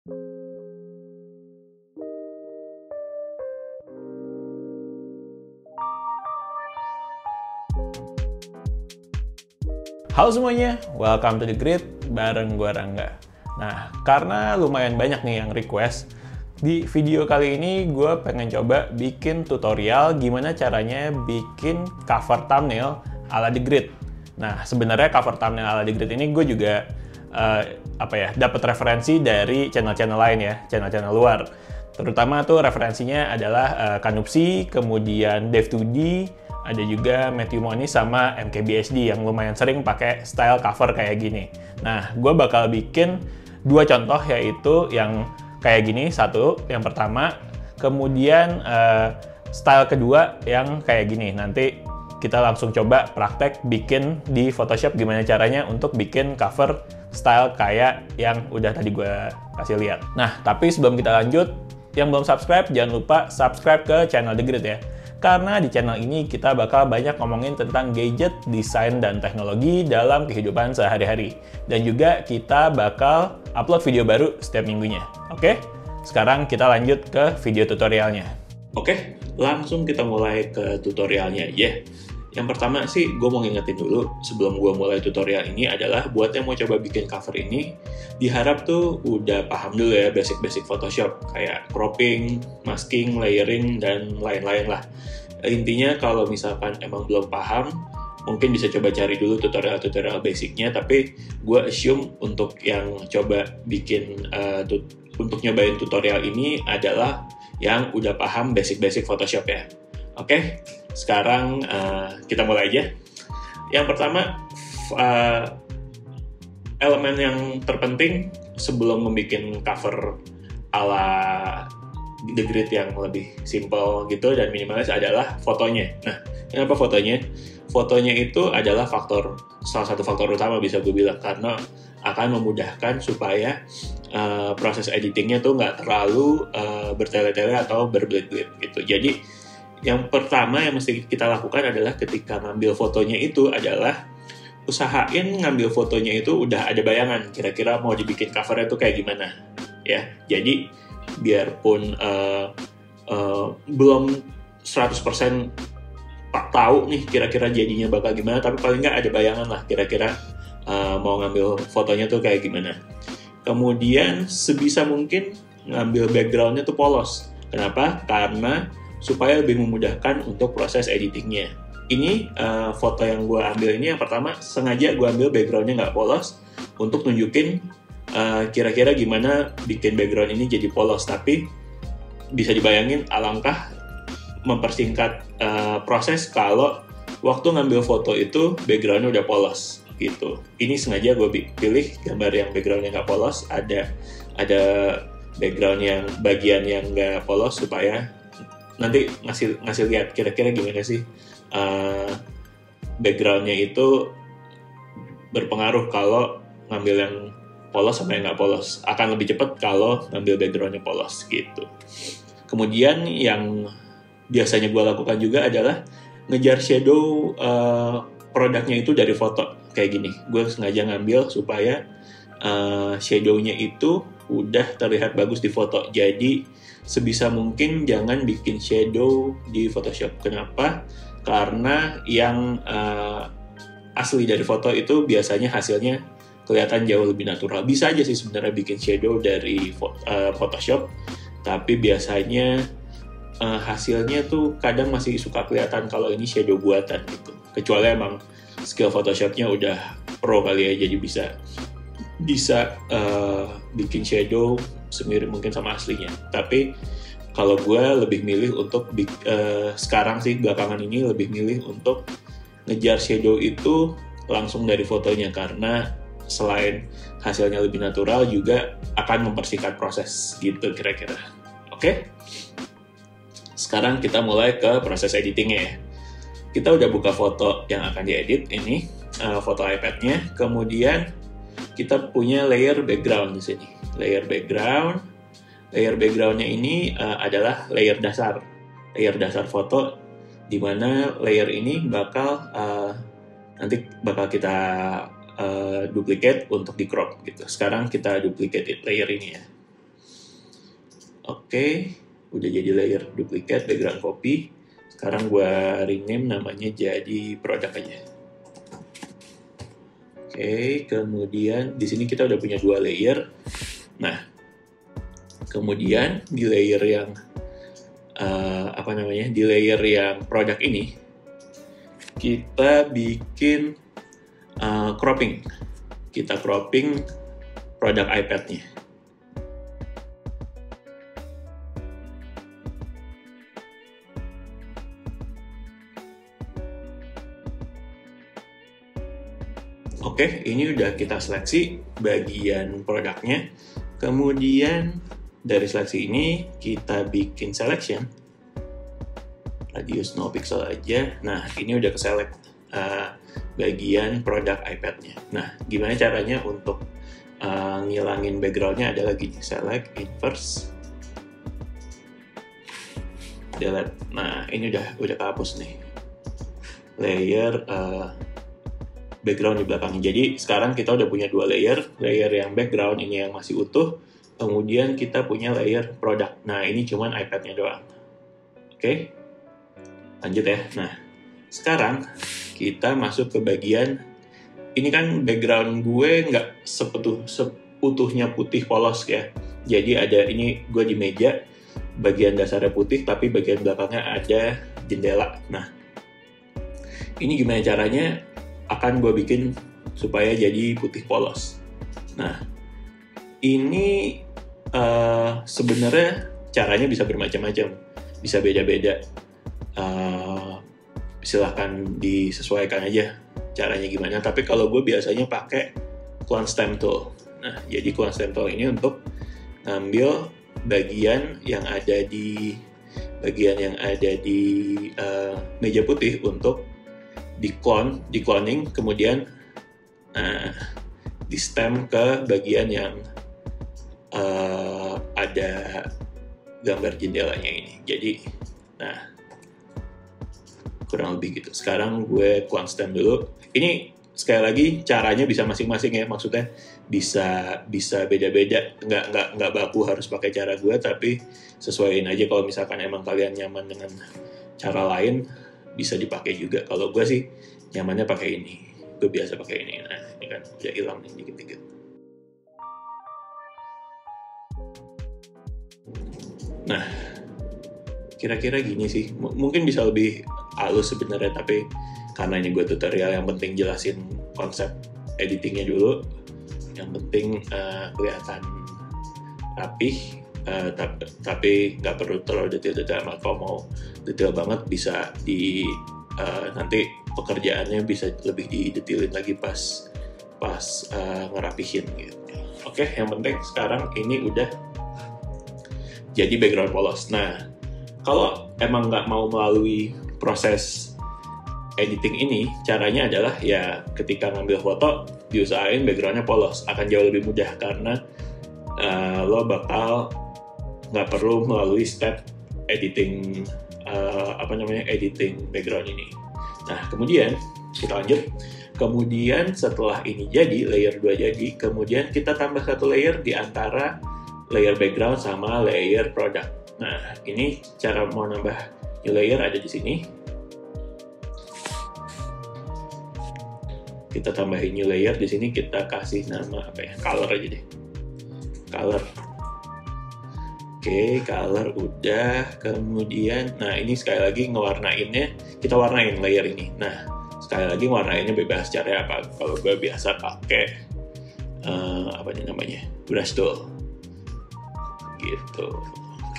Halo semuanya, welcome to The Grid bareng gua Rangga. Nah, karena lumayan banyak nih yang request, di video kali ini gue pengen coba bikin tutorial gimana caranya bikin cover thumbnail ala The Grid. Nah, sebenarnya cover thumbnail ala The Grid ini gue juga dapat referensi dari channel-channel lain ya, channel-channel luar. Terutama tuh referensinya adalah Kanupsi, kemudian Dev2D, ada juga Matthew Moniz sama MKBHD yang lumayan sering pakai style cover kayak gini. Nah, gue bakal bikin dua contoh, yaitu yang kayak gini, satu, yang pertama, kemudian style kedua yang kayak gini. Nanti kita langsung coba praktek bikin di Photoshop gimana caranya untuk bikin cover style kayak yang udah tadi gue kasih lihat. Nah, tapi sebelum kita lanjut, yang belum subscribe, jangan lupa subscribe ke channel The Grid ya. Karena di channel ini kita bakal banyak ngomongin tentang gadget, desain, dan teknologi dalam kehidupan sehari-hari. Dan juga kita bakal upload video baru setiap minggunya. Oke? Sekarang kita lanjut ke video tutorialnya. Oke, langsung kita mulai ke tutorialnya ya. Yang pertama sih, gue mau ngingetin dulu sebelum gue mulai tutorial ini adalah buat yang mau coba bikin cover ini, diharap tuh udah paham dulu ya basic-basic Photoshop, kayak cropping, masking, layering, dan lain-lain lah. Intinya kalau misalkan emang belum paham, mungkin bisa coba cari dulu tutorial-tutorial basicnya, tapi gue assume untuk yang coba bikin, untuk nyobain tutorial ini adalah yang udah paham basic-basic Photoshop ya. Oke, sekarang kita mulai aja. Yang pertama, elemen yang terpenting sebelum membuat cover ala The Grid yang lebih simple gitu dan minimalis adalah fotonya. Nah, kenapa fotonya? Fotonya itu adalah salah satu faktor utama bisa gue bilang, karena akan memudahkan supaya proses editingnya tuh nggak terlalu bertele-tele atau berbelit-belit gitu. Jadi yang pertama yang mesti kita lakukan adalah ketika ngambil fotonya itu adalah usahain ngambil fotonya itu udah ada bayangan kira-kira mau dibikin covernya tuh kayak gimana ya. Jadi biarpun belum 100% tahu nih kira-kira jadinya bakal gimana, tapi paling nggak ada bayangan lah kira-kira mau ngambil fotonya tuh kayak gimana. Kemudian sebisa mungkin ngambil backgroundnya tuh polos. Kenapa? Karena supaya lebih memudahkan untuk proses editingnya. Ini foto yang gue ambil ini yang pertama sengaja gue ambil backgroundnya nggak polos untuk nunjukin kira-kira gimana bikin background ini jadi polos, tapi bisa dibayangin alangkah mempersingkat proses kalau waktu ngambil foto itu backgroundnya udah polos gitu. Ini sengaja gue pilih gambar yang backgroundnya nggak polos, ada background yang bagian yang nggak polos supaya nanti ngasih lihat kira-kira gimana sih backgroundnya itu berpengaruh kalau ngambil yang polos sama yang nggak polos. Akan lebih cepat kalau ngambil backgroundnya polos gitu. Kemudian yang biasanya gue lakukan juga adalah ngejar shadow produknya itu dari foto kayak gini. Gue sengaja ngambil supaya shadownya itu udah terlihat bagus di foto. Jadi sebisa mungkin jangan bikin shadow di Photoshop. Kenapa? Karena yang asli dari foto itu biasanya hasilnya kelihatan jauh lebih natural. Bisa aja sih sebenarnya bikin shadow dari Photoshop, tapi biasanya hasilnya tuh kadang masih suka kelihatan kalau ini shadow buatan gitu. Kecuali emang skill Photoshopnya udah pro kali ya, jadi bisa bikin shadow semirip mungkin sama aslinya. Tapi kalau gue lebih milih untuk sekarang sih belakangan ini lebih milih untuk ngejar shadow itu langsung dari fotonya, karena selain hasilnya lebih natural juga akan mempersingkat proses gitu kira-kira. Oke? Sekarang kita mulai ke proses editingnya ya. Kita udah buka foto yang akan diedit, ini foto iPad-nya. Kemudian kita punya layer background di sini. Layer background-nya ini adalah layer dasar foto, di mana layer ini nanti bakal kita duplicate untuk di crop gitu. Sekarang kita duplicate layer ini ya. Oke, udah jadi layer duplicate background copy. Sekarang gua rename namanya jadi produk aja. Oke, kemudian di sini kita udah punya 2 layer. Nah, kemudian di layer yang di layer yang produk ini kita bikin cropping. Kita cropping produk iPad-nya. Oke, ini udah kita seleksi bagian produknya. Kemudian dari seleksi ini kita bikin selection. Radius 0 pixel aja. Nah, ini udah ke-select bagian produk iPad-nya. Nah, gimana caranya untuk ngilangin background-nya adalah gini. Select, inverse, delete. Nah, ini udah kehapus nih. Layer background di belakangnya. Jadi sekarang kita udah punya 2 layer yang background ini yang masih utuh, kemudian kita punya layer produk. Nah, ini cuman iPad-nya doang. Oke, lanjut ya. Nah, sekarang kita masuk ke bagian, ini kan background gue nggak seputuhnya putih polos ya. Jadi ada ini gue di meja, bagian dasarnya putih, tapi bagian belakangnya ada jendela. Nah, ini gimana caranya? Akan gue bikin supaya jadi putih polos. Nah, ini sebenarnya caranya bisa bermacam-macam, bisa beda-beda. Silahkan disesuaikan aja caranya gimana. Tapi kalau gue biasanya pakai clone stamp tool. Nah, jadi clone stamp tool ini untuk ngambil bagian yang ada di meja putih untuk di cloning, kemudian di stem ke bagian yang ada gambar jendelanya ini. Jadi, nah, kurang lebih gitu. Sekarang gue clone stem dulu. Ini sekali lagi caranya bisa masing-masing ya, maksudnya bisa beda-beda. Nggak baku harus pakai cara gue, tapi sesuaiin aja. Kalau misalkan emang kalian nyaman dengan cara lain, bisa dipakai juga. Kalau gue sih nyamannya pakai ini. Gue biasa pakai ini. Nah, ini kan udah hilang nih dikit-dikit. Nah, kira-kira gini sih. Mungkin bisa lebih halus sebenarnya, tapi karena ini gue tutorial, yang penting jelasin konsep editingnya dulu. Yang penting kelihatan rapih. Tapi nggak perlu terlalu detail-detail amat. Kalau mau detail banget bisa nanti pekerjaannya bisa lebih didetailin lagi pas ngerapihin gitu. Oke, yang penting sekarang ini udah jadi background polos. Nah, kalau emang nggak mau melalui proses editing ini, caranya adalah ya ketika ngambil foto diusahain backgroundnya polos, akan jauh lebih mudah karena lo bakal nggak perlu melalui step editing editing background ini. Nah, kemudian kita lanjut. Kemudian setelah ini jadi, layer 2 jadi, kemudian kita tambah satu layer di antara layer background sama layer produk. Nah, ini cara mau nambah new layer ada di sini. Kita tambahin new layer di sini, kita kasih nama apa ya? Color aja deh. Color. Oke, color udah. Kemudian, nah ini sekali lagi ngewarnainnya, kita warnain layer ini. Nah, sekali lagi warnainnya bebas. Caranya apa? Kalau gue biasa pakai brush tool. Gitu.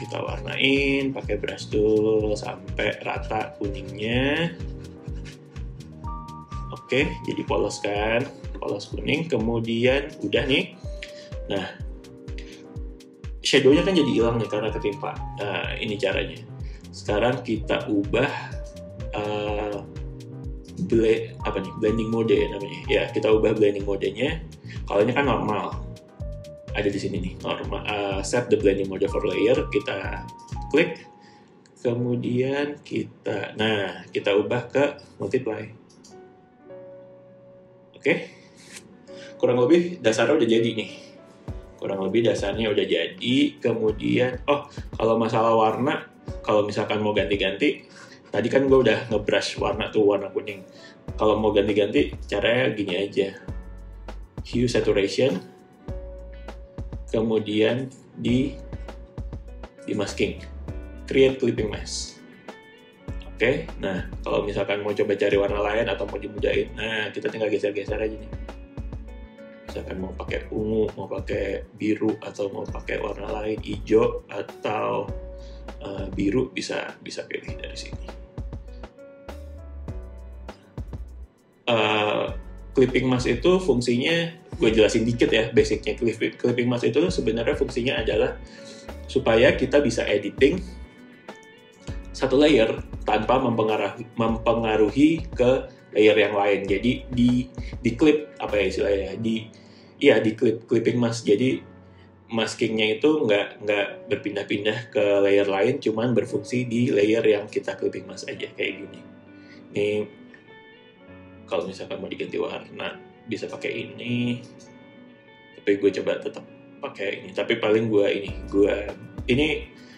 Kita warnain pakai brush tool sampai rata kuningnya. Oke, jadi polos kan? Polos kuning. Kemudian udah nih. Nah, shadow-nya kan jadi hilang nih karena ketimpa. Nah, ini caranya. Sekarang kita ubah blending mode ya namanya. Ya, kita ubah blending modenya. Kalau ini kan normal. Ada di sini nih, normal. Set the blending mode for layer, kita klik. Kemudian kita ubah ke multiply. Oke. Kurang lebih dasarnya udah jadi nih. kurang lebih dasarnya udah jadi. Kemudian kalau masalah warna, kalau misalkan mau ganti-ganti, tadi kan gue udah nge-brush warna kuning. Kalau mau ganti-ganti caranya gini aja, hue saturation, kemudian di masking, create clipping mask. Oke, nah kalau misalkan mau coba cari warna lain atau mau dimudahin, nah kita tinggal geser-geser aja nih. Misalkan mau pakai ungu, mau pakai biru, atau mau pakai warna lain, hijau atau biru, bisa pilih dari sini. Clipping mask itu fungsinya, gue jelasin dikit ya, basicnya. Clipping mask itu sebenarnya fungsinya adalah supaya kita bisa editing satu layer tanpa mempengaruhi ke layer yang lain. Jadi di clip, apa ya istilahnya, di clipping mask. Jadi maskingnya itu nggak berpindah-pindah ke layer lain, cuman berfungsi di layer yang kita clipping mask aja, kayak gini. Ini kalau misalkan mau diganti warna bisa pakai ini, tapi gue coba tetap pakai ini. Tapi paling gue ini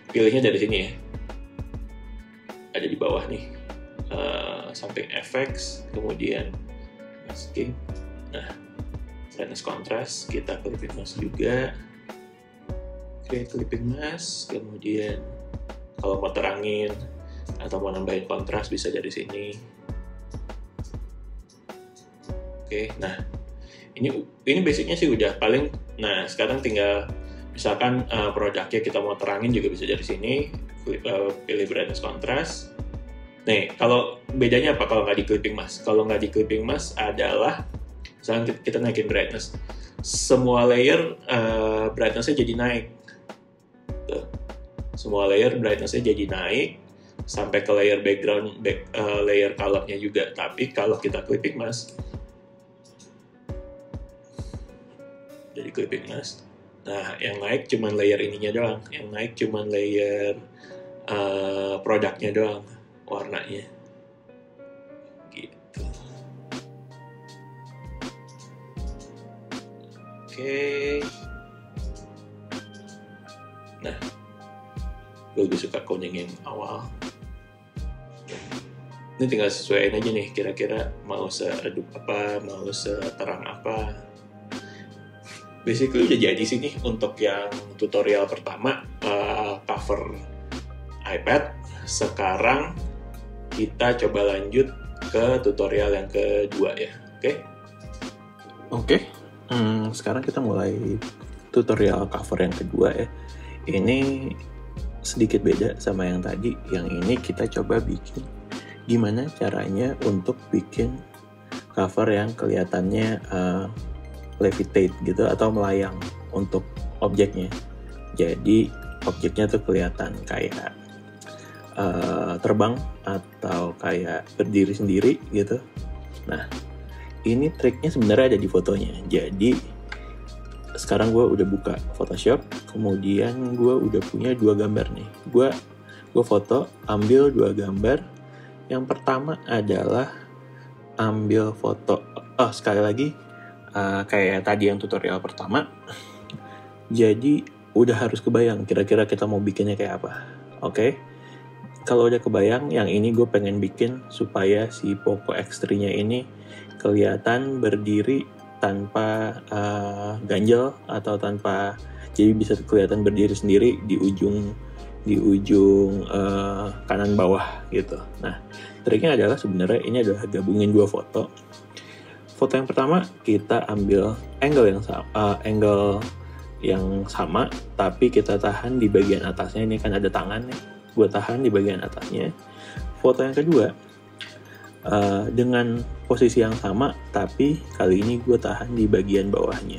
pilihnya dari sini ya, ada di bawah nih, samping effects, kemudian masking. Nah, brightness contrast kita clipping mask juga, create clipping mask. Kemudian kalau mau terangin atau mau nambahin kontras bisa dari sini. Oke, nah ini basicnya sih udah paling. Nah, sekarang tinggal misalkan produknya kita mau terangin juga bisa dari sini, pilih brightness contrast. Nih, kalau bedanya apa kalau nggak di clipping mask? Kalau nggak di clipping mask adalah, misalkan kita naikin brightness, semua layer brightness-nya jadi naik. Tuh. Semua layer brightness-nya jadi naik sampai ke layer background, layer color-nya juga. Tapi kalau kita clipping mask, jadi clipping mask, nah yang naik cuman layer ininya doang, yang naik cuman layer produknya doang, warnanya gitu. Oke. Nah, gue lebih suka kuning yang awal. Ini tinggal sesuaiin aja nih, kira-kira mau seredup apa, mau seterang apa. Basically udah jadi sih nih untuk yang tutorial pertama, cover iPad. Sekarang kita coba lanjut ke tutorial yang kedua ya, oke? Sekarang kita mulai tutorial cover yang kedua ya. Ini sedikit beda sama yang tadi. Yang ini kita coba bikin gimana caranya untuk bikin cover yang kelihatannya levitate gitu atau melayang untuk objeknya. Jadi objeknya tuh kelihatan kayak terbang atau kayak berdiri sendiri gitu. Nah, ini triknya sebenarnya ada di fotonya. Jadi sekarang gue udah buka Photoshop, kemudian gue udah punya 2 gambar nih. Gue foto, ambil 2 gambar. Yang pertama adalah ambil foto. Sekali lagi kayak tadi yang tutorial pertama. Jadi udah harus kebayang kira-kira kita mau bikinnya kayak apa. Oke? Kalau udah kebayang, yang ini gue pengen bikin supaya si Poco X3-nya ini kelihatan berdiri tanpa ganjel atau tanpa, jadi bisa kelihatan berdiri sendiri di ujung kanan bawah gitu. Nah, triknya adalah sebenarnya ini adalah gabungin 2 foto. Foto yang pertama kita ambil angle yang sama, tapi kita tahan di bagian atasnya. Ini kan ada tangan nih, gue tahan di bagian atasnya. Foto yang kedua dengan posisi yang sama, tapi kali ini gue tahan di bagian bawahnya.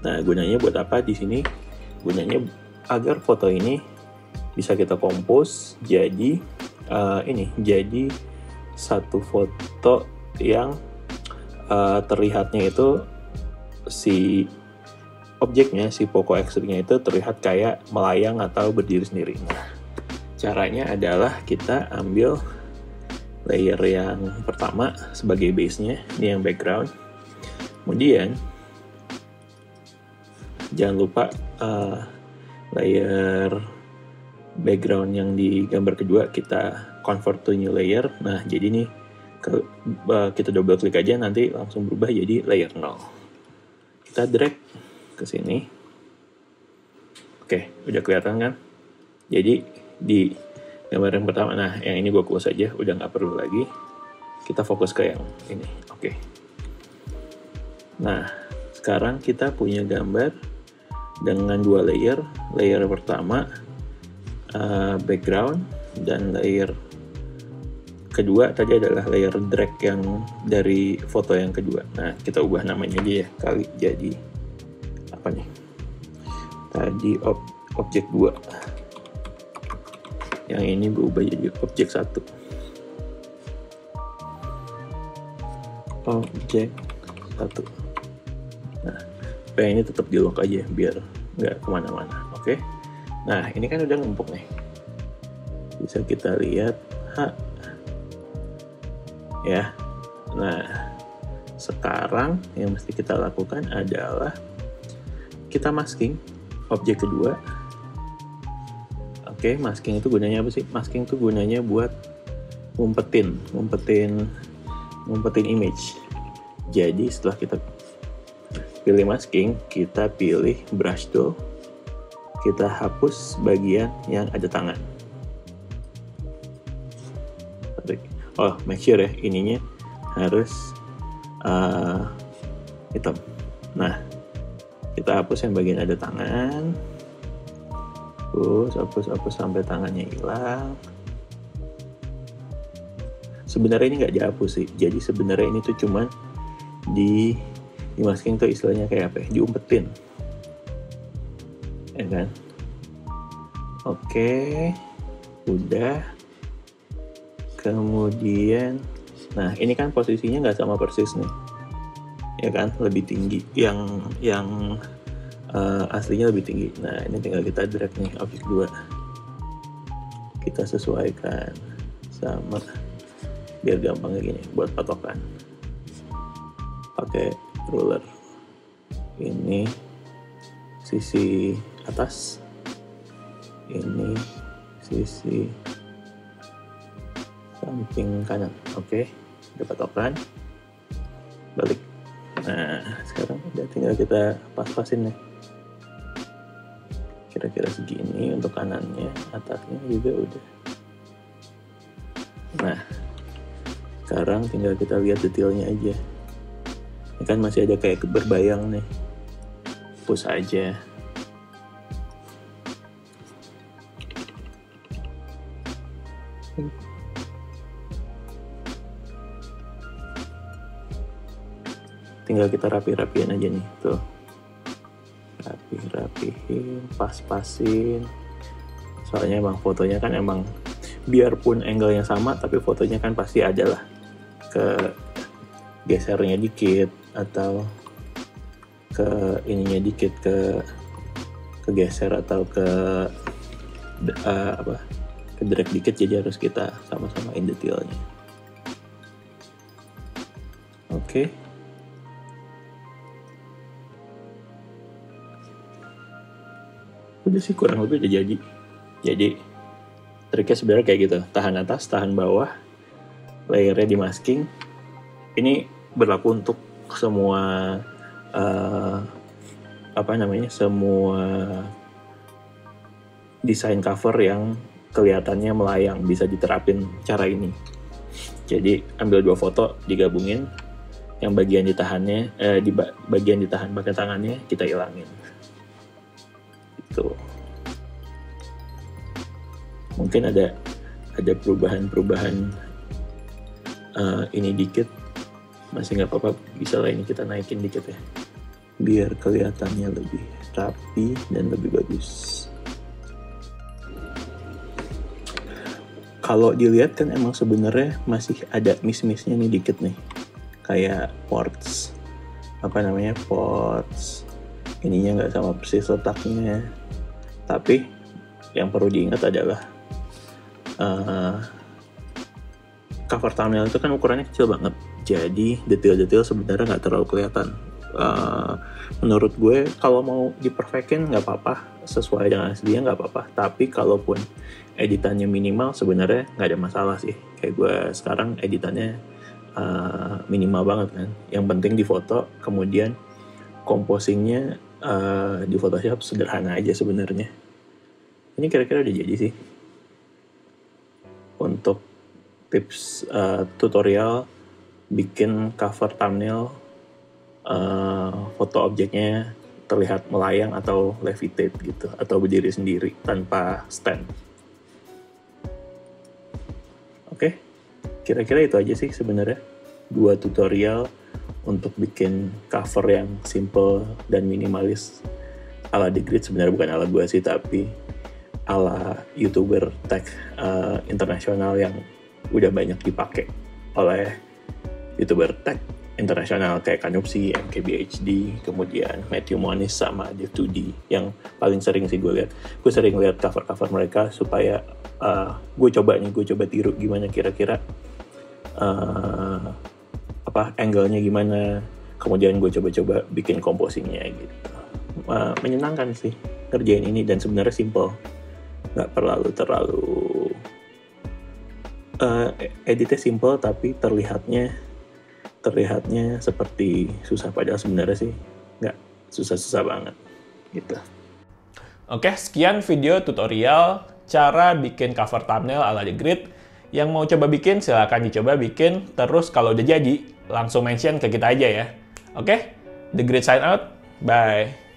Nah, gunanya buat apa di sini? Gunanya agar foto ini bisa kita compose jadi jadi satu foto yang terlihatnya itu si objeknya, si Poco X3-nya itu terlihat kayak melayang atau berdiri sendiri. Nah, caranya adalah kita ambil layer yang pertama sebagai base-nya, ini yang background. Kemudian jangan lupa layer background yang di gambar kedua kita convert to new layer. Nah, jadi nih kita double klik aja, nanti langsung berubah jadi layer 0. Kita drag ke sini. Oke, udah kelihatan kan? Jadi di gambar yang pertama, nah yang ini gue close aja, udah nggak perlu lagi. Kita fokus ke yang ini. Oke. Nah, sekarang kita punya gambar dengan 2 layer. Layer pertama background, dan layer kedua tadi adalah layer drag yang dari foto yang kedua. Nah, kita ubah namanya aja ya, kali jadi apa nih? Tadi objek 2. Yang ini berubah jadi objek 1. Objek 1. Nah, yang ini tetap di lock aja biar nggak kemana-mana. Oke. Nah, ini kan udah numpuk nih. Bisa kita lihat ya. Nah, sekarang yang mesti kita lakukan adalah kita masking objek kedua. Oke, masking itu gunanya apa sih? Masking itu gunanya buat ngumpetin image. Jadi setelah kita pilih masking, kita pilih brush tool, kita hapus bagian yang ada tangan. Oh, make sure ya, ininya harus hitam. Nah, kita hapus yang bagian ada tangan. Hapus sampai tangannya hilang. Sebenarnya ini nggak dihapus sih. Jadi sebenarnya ini tuh cuman di masking tuh istilahnya kayak apa ya? Diumpetin. Ya kan? Oke. Udah. Kemudian, nah ini kan posisinya nggak sama persis nih. Ya kan? Lebih tinggi. Yang aslinya lebih tinggi. Nah, ini tinggal kita drag nih objek 2. Kita sesuaikan sama, biar gampang kayak gini buat patokan. Pakai ruler. Ini sisi atas. Ini sisi samping kanan. Oke, udah patokan. Balik. Nah, sekarang udah tinggal kita pas-pasin nih. Kira-kira segini untuk kanannya, atasnya juga udah. Nah, sekarang tinggal kita lihat detailnya aja. Ini kan masih ada kayak berbayang nih. Push aja. Tinggal kita rapi-rapiin aja nih, tuh. Rapihin, pas-pasin. Soalnya emang fotonya kan emang, biarpun angle-nya sama, tapi fotonya kan pasti ada lah ke gesernya dikit, atau ke ininya dikit, ke geser, atau ke drag dikit, jadi harus kita sama-samain detailnya. Oke. Udah sih, kurang lebih udah jadi. Jadi triknya sebenarnya kayak gitu, tahan atas, tahan bawah, layernya di masking. Ini berlaku untuk semua semua desain cover yang kelihatannya melayang, bisa diterapin cara ini. Jadi ambil 2 foto, digabungin, yang bagian ditahannya bagian ditahan pakai tangannya kita hilangin. Itu mungkin ada perubahan ini dikit, masih nggak apa-apa, bisa lah ini kita naikin dikit ya, biar kelihatannya lebih rapi dan lebih bagus. Kalau dilihat kan emang sebenarnya masih ada miss-missnya nih dikit nih, kayak ports ininya nggak sama persis letaknya. Tapi yang perlu diingat adalah cover thumbnail itu kan ukurannya kecil banget, jadi detail-detail sebenarnya nggak terlalu kelihatan. Menurut gue kalau mau diperfectin nggak apa-apa, sesuai dengan aslinya nggak apa-apa, tapi kalaupun editannya minimal sebenarnya nggak ada masalah sih. Kayak gue sekarang editannya minimal banget kan, yang penting di foto, kemudian composingnya di Photoshop sederhana aja sebenarnya. Ini kira-kira udah jadi sih untuk tips tutorial bikin cover thumbnail foto objeknya terlihat melayang atau levitate gitu, atau berdiri sendiri tanpa stand. Oke, kira-kira itu aja sih sebenarnya 2 tutorial untuk bikin cover yang simple dan minimalis ala The Grid. Sebenarnya bukan ala gue sih, tapi ala YouTuber tech internasional yang udah banyak dipakai oleh YouTuber tech internasional kayak Kanupsi, MKBHD, kemudian Matthew Moniz sama Dev2D yang paling sering sih gue lihat. Gue sering lihat cover-cover mereka supaya gue coba tiru gimana kira-kira angle-nya gimana, kemudian gue coba-coba bikin composingnya gitu. Menyenangkan sih kerjain ini dan sebenarnya simple, nggak terlalu editnya simple tapi terlihatnya seperti susah, padahal sebenarnya sih nggak susah-susah banget gitu. Oke, sekian video tutorial cara bikin cover thumbnail ala The Grid. Yang mau coba bikin, silahkan dicoba bikin. Terus kalau udah jadi, langsung mention ke kita aja ya. Oke, The Grid sign out. Bye.